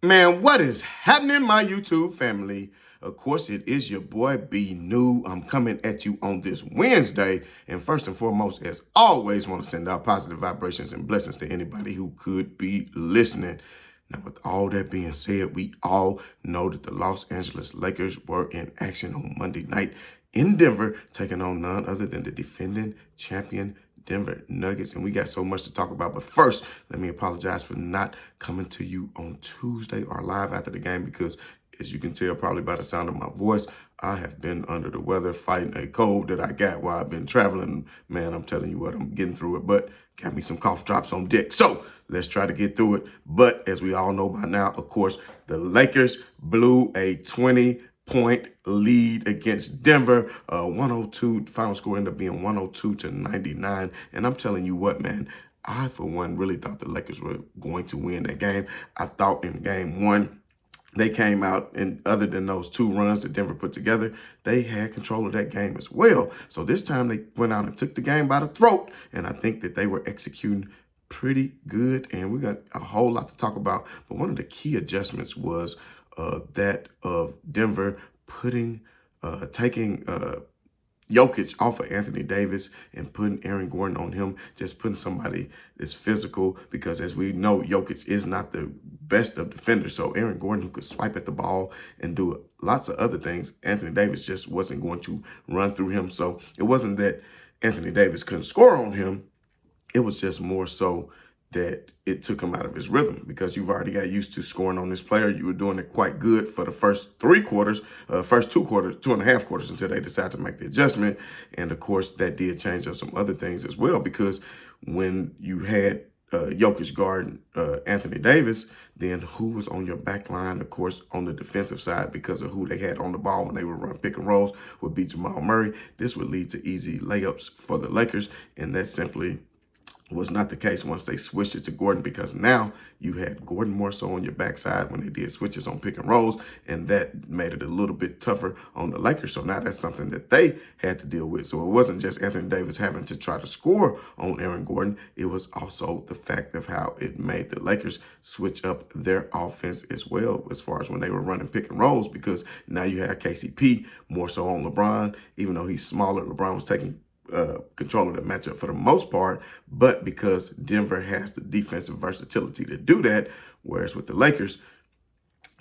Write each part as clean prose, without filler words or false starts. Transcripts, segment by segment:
Man, what is happening, my YouTube family? Of course, it is your boy B New. I'm coming at you on this Wednesday. And first and foremost, as always, want to send out positive vibrations and blessings to anybody who could be listening. Now, with all that being said, we all know that the Los Angeles Lakers were in action on Monday night in Denver, taking on none other than the defending champion Denver Nuggets, and we got so much to talk about. But first, let me apologize for not coming to you on Tuesday or live after the game because, as you can tell probably by the sound of my voice, I have been under the weather fighting a cold that I got while I've been traveling. Man, I'm telling you what, I'm getting through it, but got me some cough drops on deck. So let's try to get through it. But as we all know by now, of course, the Lakers blew a 20-point lead against Denver. 102, final score ended up being 102-99. And I'm telling you what, man, I, for one, really thought the Lakers were going to win that game. I thought in game one, they came out, and other than those two runs that Denver put together, they had control of that game as well. So this time they went out and took the game by the throat, and I think that they were executing pretty good, and we got a whole lot to talk about. But one of the key adjustments was that of Denver taking Jokic off of Anthony Davis and putting Aaron Gordon on him, just putting somebody that's physical, because as we know, Jokic is not the best of defenders. So Aaron Gordon, who could swipe at the ball and do lots of other things, Anthony Davis just wasn't going to run through him. So it wasn't that Anthony Davis couldn't score on him. It was just more so that it took him out of his rhythm, because you've already got used to scoring on this player. You were doing it quite good for the first three quarters, first two and a half quarters, until they decided to make the adjustment. And of course, that did change up some other things as well, because when you had Jokic guarding Anthony Davis, then who was on your back line, of course, on the defensive side, because of who they had on the ball when they were running pick and rolls, would be Jamal Murray. This would lead to easy layups for the Lakers, and that simply was not the case once they switched it to Gordon, because now you had Gordon more so on your backside when they did switches on pick and rolls, and that made it a little bit tougher on the Lakers. So now that's something that they had to deal with. So it wasn't just Anthony Davis having to try to score on Aaron Gordon. It was also the fact of how it made the Lakers switch up their offense as well, as far as when they were running pick and rolls, because now you had KCP more so on LeBron. Even though he's smaller, LeBron was taking control of the matchup for the most part, but because Denver has the defensive versatility to do that, whereas with the Lakers,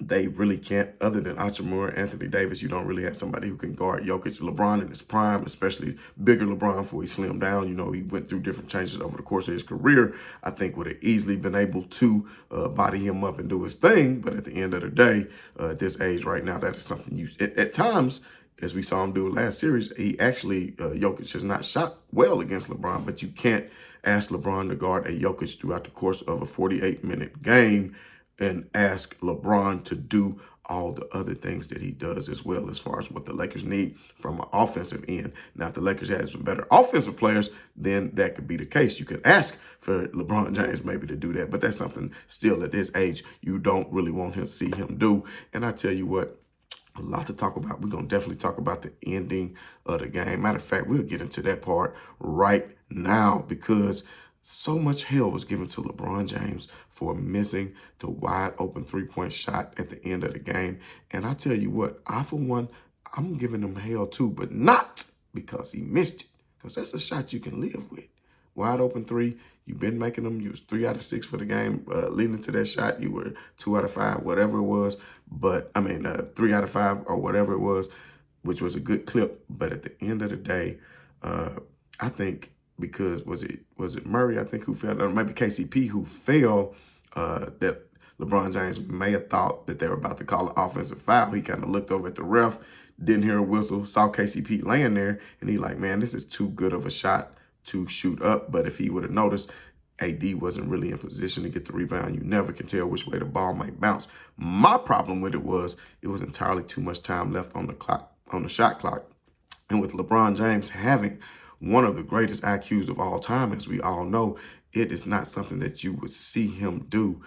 they really can't. Other than Hachimura, Anthony Davis, you don't really have somebody who can guard Jokic. LeBron in his prime, especially bigger LeBron before he slimmed down, you know, he went through different changes over the course of his career. I think would have easily been able to body him up and do his thing. But at the end of the day, at this age right now, that is something you, at times, as we saw him do last series, he actually, Jokic has not shot well against LeBron, but you can't ask LeBron to guard a Jokic throughout the course of a 48-minute game and ask LeBron to do all the other things that he does as well, as far as what the Lakers need from an offensive end. Now, if the Lakers had some better offensive players, then that could be the case. You could ask for LeBron James maybe to do that, but that's something still at this age you don't really want to see him do. And I tell you what, a lot to talk about. We're going to definitely talk about the ending of the game. Matter of fact, we'll get into that part right now, because so much hell was given to LeBron James for missing the wide open three-point shot at the end of the game. And I tell you what, I, for one, I'm giving him hell too, but not because he missed it, because that's a shot you can live with. Wide open three, you've been making them. You was 3 out of 6 for the game. Leading to that shot, you were 2 out of 5, whatever it was. But, 3 out of 5 or whatever it was, which was a good clip. But at the end of the day, I think because, was it Murray, I think, who fell, or maybe KCP who fell, that LeBron James may have thought that they were about to call an offensive foul. He kind of looked over at the ref, didn't hear a whistle, saw KCP laying there, and he like, man, this is too good of a shot to shoot up. But if he would have noticed, AD wasn't really in position to get the rebound. You never can tell which way the ball might bounce. My problem with it was entirely too much time left on the clock, on the shot clock. And with LeBron James having one of the greatest IQs of all time, as we all know, it is not something that you would see him do,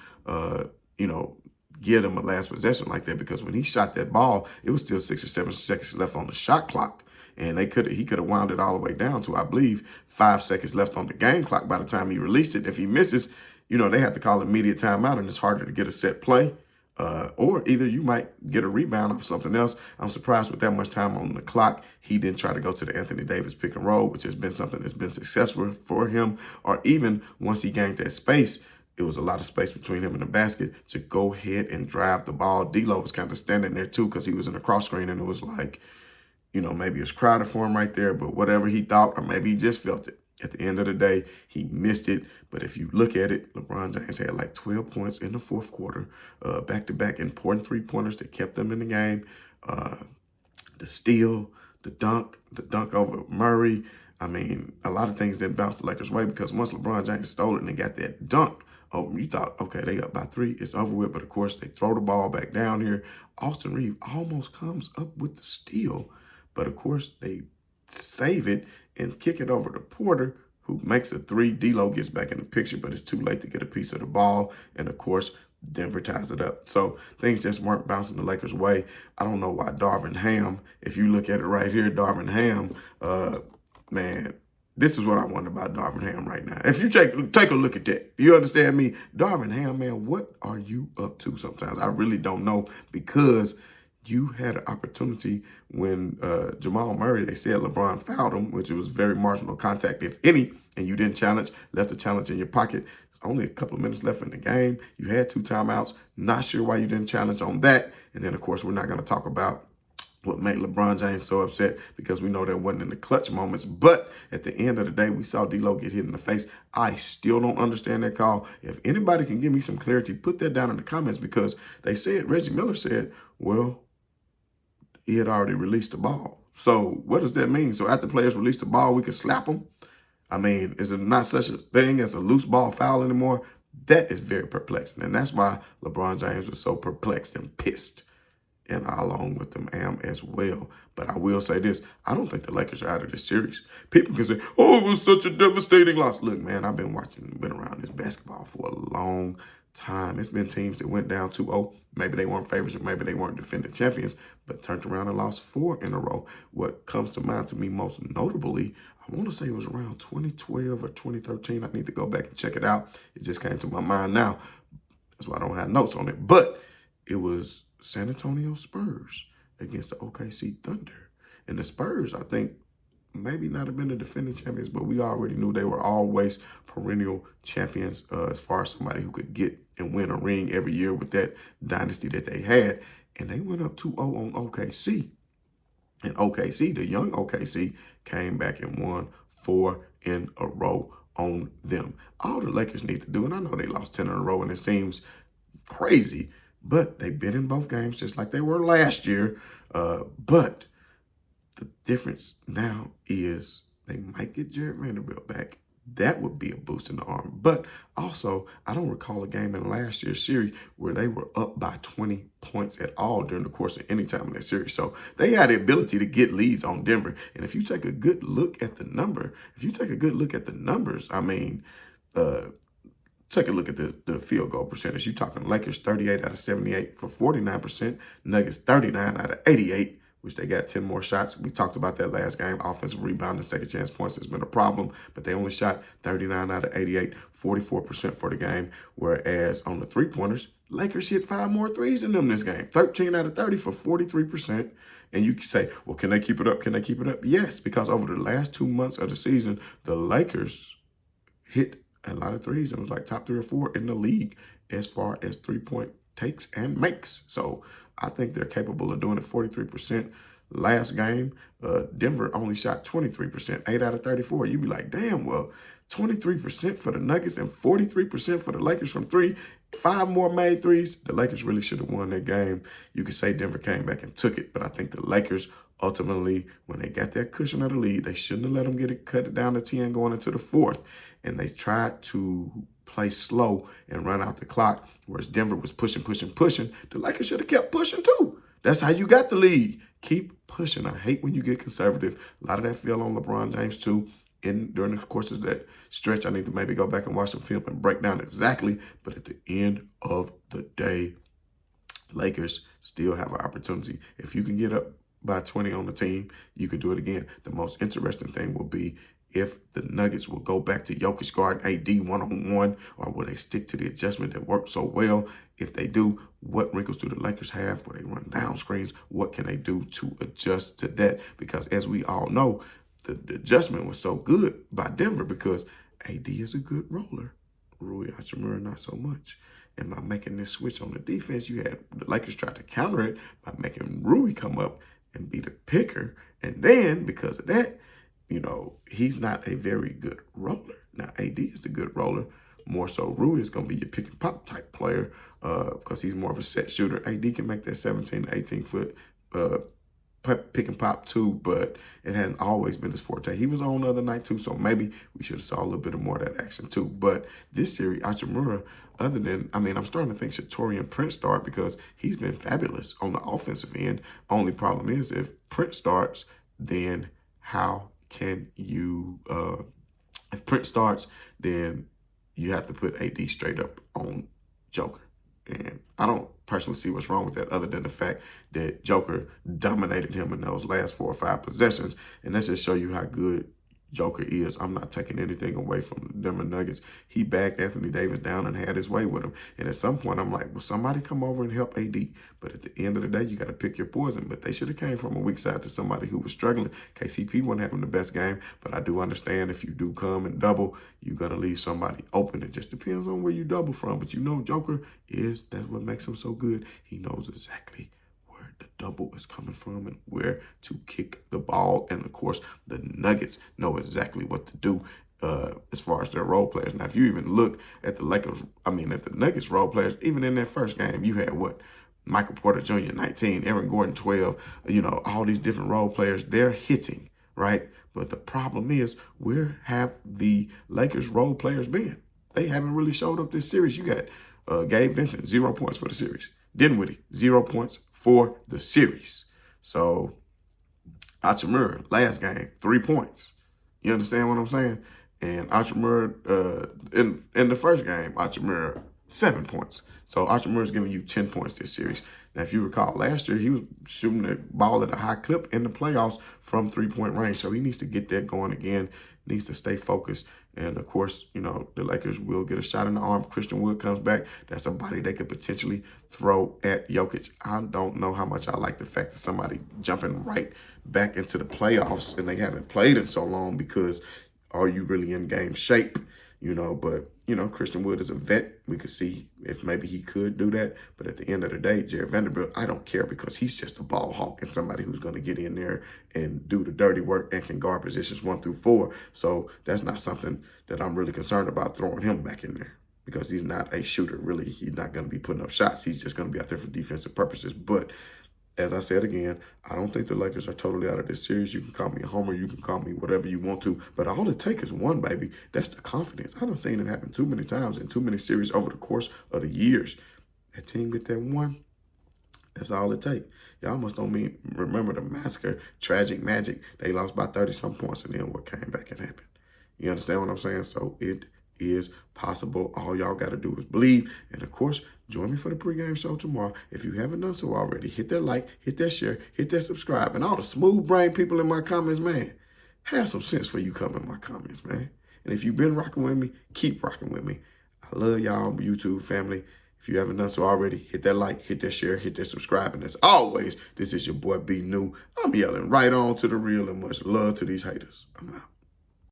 give him a last possession like that, because when he shot that ball, it was still 6 or 7 seconds left on the shot clock. And he could have wound it all the way down to, I believe, 5 seconds left on the game clock by the time he released it. If he misses, they have to call immediate timeout, and it's harder to get a set play Or either you might get a rebound off something else. I'm surprised with that much time on the clock, he didn't try to go to the Anthony Davis pick and roll, which has been something that's been successful for him. Or even once he gained that space, it was a lot of space between him and the basket to go ahead and drive the ball. D'Lo was kind of standing there too because he was in a cross screen, and it was like, maybe it's crowded for him right there, but whatever he thought, or maybe he just felt it. At the end of the day, he missed it. But if you look at it, LeBron James had like 12 points in the fourth quarter, back-to-back important three-pointers that kept them in the game. The steal, the dunk over Murray. I mean, a lot of things didn't bounce the Lakers' way because once LeBron James stole it and they got that dunk over, you thought, okay, they up by 3, it's over with. But of course, they throw the ball back down here. Austin Reeves almost comes up with the steal. But of course, they save it and kick it over to Porter, who makes a 3. D'Lo gets back in the picture, but it's too late to get a piece of the ball. And of course, Denver ties it up. So things just weren't bouncing the Lakers' way. I don't know why Darvin Ham, if you look at it right here, Darvin Ham, man, this is what I wonder about Darvin Ham right now. If you take a look at that, you understand me? Darvin Ham, man, what are you up to sometimes? I really don't know, because you had an opportunity when Jamal Murray, they said LeBron fouled him, which was very marginal contact, if any, and you didn't challenge, left the challenge in your pocket. It's only a couple of minutes left in the game. You had 2 timeouts. Not sure why you didn't challenge on that. And then, of course, we're not going to talk about what made LeBron James so upset, because we know that wasn't in the clutch moments. But at the end of the day, we saw D'Lo get hit in the face. I still don't understand that call. If anybody can give me some clarity, put that down in the comments, because they said, Reggie Miller said, well, he had already released the ball. So what does that mean? So after players release the ball, we could slap them? I mean, is it not such a thing as a loose ball foul anymore? That is very perplexing. And that's why LeBron James was so perplexed and pissed. And I, along with them, am as well. But I will say this. I don't think the Lakers are out of this series. People can say, oh, it was such a devastating loss. Look, man, I've been around this basketball for a long time. It's been teams that went down 2-0. Maybe they weren't favorites, or maybe they weren't defending champions, but turned around and lost 4 in a row. What comes to mind to me most notably, I want to say it was around 2012 or 2013. I need to go back and check it out. It just came to my mind now. That's why I don't have notes on it. But it was San Antonio Spurs against the OKC Thunder. And the Spurs, I think, maybe not have been the defending champions, but we already knew they were always perennial champions as far as somebody who could get and win a ring every year with that dynasty that they had. And they went up 2-0 on OKC. And OKC, the young OKC, came back and won 4 in a row on them. All the Lakers need to do, and I know they lost 10 in a row, and it seems crazy, but they've been in both games just like they were last year. But the difference now is they might get Jared Vanderbilt back. That would be a boost in the arm. But also, I don't recall a game in last year's series where they were up by 20 points at all during the course of any time in that series. So they had the ability to get leads on Denver. And if you take a good look at the numbers, I mean, take a look at the field goal percentage. You're talking Lakers 38 out of 78 for 49%, Nuggets 39 out of 88, which they got 10 more shots. We talked about that last game. Offensive rebound and second chance points has been a problem, but they only shot 39 out of 88, 44% for the game. Whereas on the three-pointers, Lakers hit 5 more threes than them this game. 13 out of 30 for 43%. And you can say, well, can they keep it up? Can they keep it up? Yes, because over the last 2 months of the season, the Lakers hit a lot of threes. It was like top 3 or 4 in the league as far as three-point takes and makes. So I think they're capable of doing it. 43%. Last game, Denver only shot 23%, 8 out of 34. You'd be like, damn, well, 23% for the Nuggets and 43% for the Lakers from 3. 5 more made threes. The Lakers really should have won that game. You could say Denver came back and took it, but I think the Lakers ultimately, when they got that cushion of the lead, they shouldn't have let them cut it down to 10 going into the fourth. And they tried to play slow and run out the clock, whereas Denver was pushing. The Lakers should have kept pushing too. That's how you got the lead. Keep pushing. I hate when you get conservative. A lot of that fell on LeBron James too. During the course of that stretch, I need to maybe go back and watch the film and break down exactly. But at the end of the day, Lakers still have an opportunity. If you can get up by 20 on the team, you can do it again. The most interesting thing will be if the Nuggets will go back to Jokic guard AD one-on-one, or will they stick to the adjustment that worked so well? If they do, what wrinkles do the Lakers have? Will they run down screens? What can they do to adjust to that? Because as we all know, the adjustment was so good by Denver because AD is a good roller. Rui Hachimura, not so much. And by making this switch on the defense, you had the Lakers try to counter it by making Rui come up and be the picker. And then because of that, he's not a very good roller. Now, AD is the good roller. More so, Rui is going to be your pick and pop type player because he's more of a set shooter. AD can make that 17 to 18 foot pick and pop too, but it hadn't always been his forte. He was on the other night too, so maybe we should have saw a little bit more of that action too. But this series, Hachimura, I'm starting to think Shatorian Prince start because he's been fabulous on the offensive end. Only problem is if Prince starts, then how can you, if Prince starts, then you have to put AD straight up on Joker. And I don't personally see what's wrong with that other than the fact that Joker dominated him in those last 4 or 5 possessions. And that just show you how good Joker is. I'm not taking anything away from the Denver Nuggets. He backed Anthony Davis down and had his way with him. And at some point, I'm like, will somebody come over and help AD? But at the end of the day, you got to pick your poison. But they should have came from a weak side to somebody who was struggling. KCP wasn't having the best game, but I do understand if you do come and double, you're going to leave somebody open. It just depends on where you double from. But Joker that's what makes him so good. He knows exactly the double is coming from and where to kick the ball. And of course, the Nuggets know exactly what to do as far as their role players. Now, if you even look at the Nuggets role players, even in their first game, you had Michael Porter Jr., 19, Aaron Gordon, 12, all these different role players, they're hitting, right? But the problem is, where have the Lakers role players been? They haven't really showed up this series. You got Gabe Vincent, 0 points for the series. Dinwiddie, 0 points for the series. So, Hachimura, last game, 3 points. You understand what I'm saying? And Hachimura, in the first game, Hachimura, 7 points. So, Hachimura is giving you 10 points this series. Now, if you recall, last year, he was shooting the ball at a high clip in the playoffs from 3-point range. So, he needs to get that going again, needs to stay focused. And, of course, the Lakers will get a shot in the arm. Christian Wood comes back. That's somebody they could potentially throw at Jokic. I don't know how much I like the fact that somebody jumping right back into the playoffs and they haven't played in so long because are you really in game shape? But, Christian Wood is a vet. We could see if maybe he could do that. But at the end of the day, Jared Vanderbilt, I don't care because he's just a ball hawk and somebody who's going to get in there and do the dirty work and can guard positions 1 through 4. So that's not something that I'm really concerned about throwing him back in there because he's not a shooter, really. He's not going to be putting up shots. He's just going to be out there for defensive purposes. But as I said again, I don't think the Lakers are totally out of this series. You can call me a homer. You can call me whatever you want to. But all it takes is one, baby. That's the confidence. I done seen it happen too many times in too many series over the course of the years. That team get that one, that's all it takes. Y'all must remember the massacre, tragic magic. They lost by 30-some points, and then what came back and happened. You understand what I'm saying? So it is possible. All y'all got to do is believe. And, of course, join me for the pregame show tomorrow. If you haven't done so already, hit that like, hit that share, hit that subscribe. And all the smooth brain people in my comments, man, have some sense for you come in my comments, man. And if you've been rocking with me, keep rocking with me. I love y'all, YouTube family. If you haven't done so already, hit that like, hit that share, hit that subscribe. And as always, this is your boy B New. I'm yelling right on to the real and much love to these haters. I'm out.